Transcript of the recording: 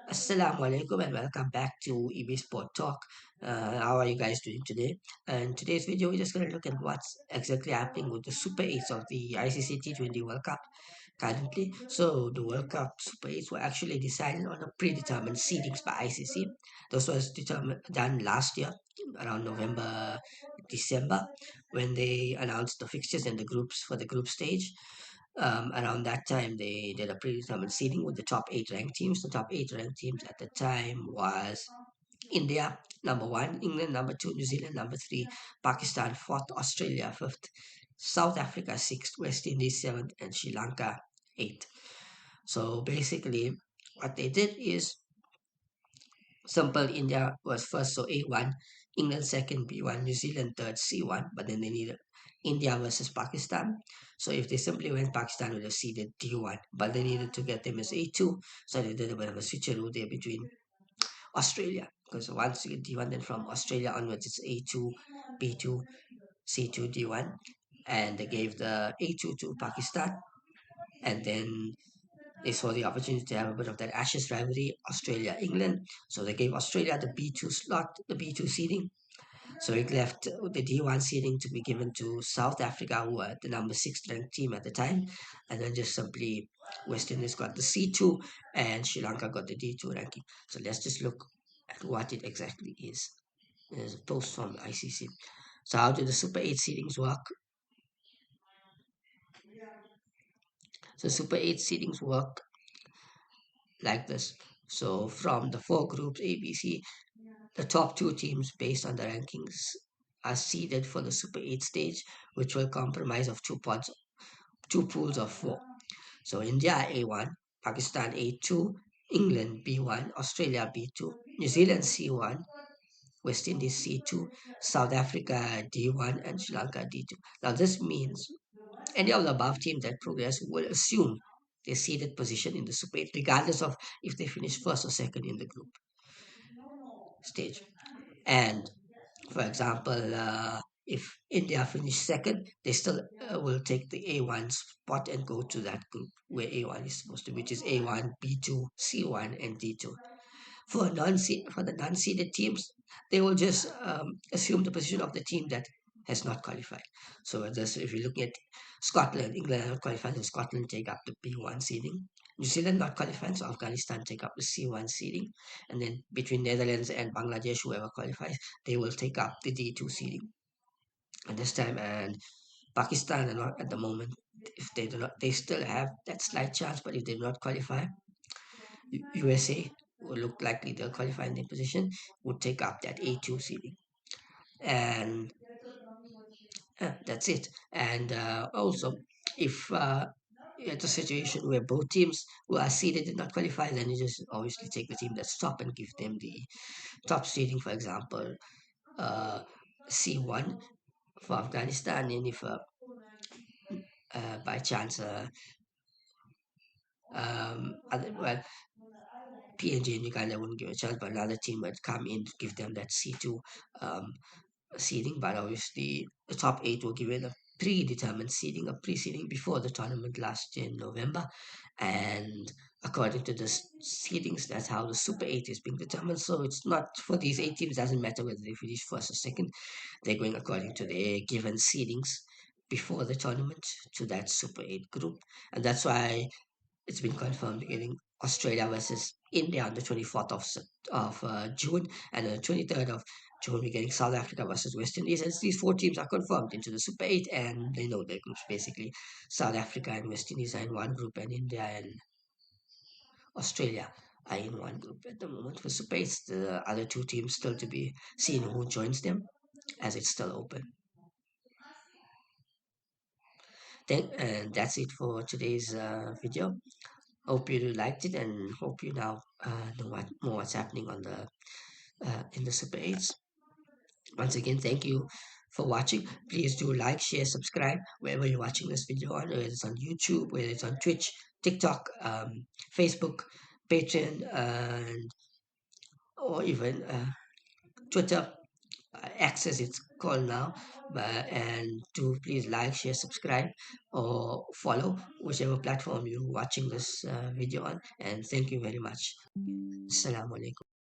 Assalamu alaikum and welcome back to Ebiessporttalk. How are you guys doing today? And today's video, we're just going to look at what's exactly happening with the Super 8s of the ICC T20 World Cup currently. So, the World Cup Super 8s were actually decided on a predetermined seedings by ICC. This was done last year, around November, December, when they announced the fixtures and the groups for the group stage. Around that time, they did a predetermined seeding with the top eight ranked teams. The top eight ranked teams at the time was India, number one, England, number two, New Zealand, number three, Pakistan, fourth, Australia, fifth, South Africa, sixth, West Indies, seventh, and Sri Lanka, eighth. So basically, what they did is simple. India was first, so A1, England second, B1, New Zealand third, C1, but then they needed India versus Pakistan. So if they simply went, Pakistan would have seeded D1, but they needed to get them as A2, so they did a bit of a switcheroo there between Australia, because once you get D1, then from Australia onwards, it's A2, B2, C2, D1, and they gave the A2 to Pakistan, and then they saw the opportunity to have a bit of that Ashes rivalry, Australia England. So they gave Australia the B2 slot, the B2 seeding. So it left the D1 seeding to be given to South Africa, who were the number six ranked team at the time. And then just simply West Indies got the C2 and Sri Lanka got the D2 ranking. So let's just look at what it exactly is. There's a post from the ICC. So how do the Super 8 seedings work? So Super 8 seedings work like this. So from the four groups A, B, C, the top two teams based on the rankings are seeded for the Super 8 stage, which will comprise of two pools of four. So India A1, Pakistan A2, England B1, Australia B2, New Zealand C1, West Indies C2, South Africa D1, and Sri Lanka D2. Now this means any of the above teams that progress will assume their seeded position in the Super 8, regardless of if they finish first or second in the group stage. And for example, if India finish second, they still will take the A1 spot and go to that group where A1 is supposed to, which is A1, B2, C1, and D2. For the non-seeded teams, they will just assume the position of the team that has not qualified. So this, if you're looking at Scotland, England are not qualified, so Scotland take up the B1 seeding. New Zealand not qualifying, so Afghanistan take up the C1 seeding, and then between Netherlands and Bangladesh, whoever qualifies, they will take up the D2 seeding at this time. And Pakistan are not at the moment. If they do not, they still have that slight chance. But if they do not qualify, USA will look likely they'll qualify in their position, would take up that A2 seeding. And that's it. And also, if it's a situation where both teams who are seeded did not qualify, then you just obviously take the team that's top and give them the top seeding, for example, uh, C1 for Afghanistan. And if by chance, well, PNG and Uganda wouldn't give a chance, but another team would come in to give them that C2 um, seeding. But obviously, the top eight will give it a predetermined seeding, a pre-seeding before the tournament last year in November. And according to the seedings, that's how the Super 8 is being determined. So it's not for these eight teams, doesn't matter whether they finish first or second. They're going according to their given seedings before the tournament to that Super 8 group. And that's why it's been confirmed beginning Australia versus India on the 24th of June, and on the 23rd of June we're getting South Africa versus West Indies. And these four teams are confirmed into the Super 8, and they know their groups basically. South Africa and West Indies are in one group, and India and Australia are in one group at the moment. For Super 8, the other two teams still to be seen who joins them, as it's still open. And that's it for today's video. Hope you liked it and hope you now know what's happening on the in the Super 8s. Once again, thank you for watching. Please do like, share, subscribe wherever you're watching this video on, whether it's on YouTube, whether it's on Twitch, TikTok, Facebook, Patreon, and or even Twitter. access it's called now. And to please like, share, subscribe, or follow whichever platform you're watching this video on. And thank you very much. Assalamu alaikum.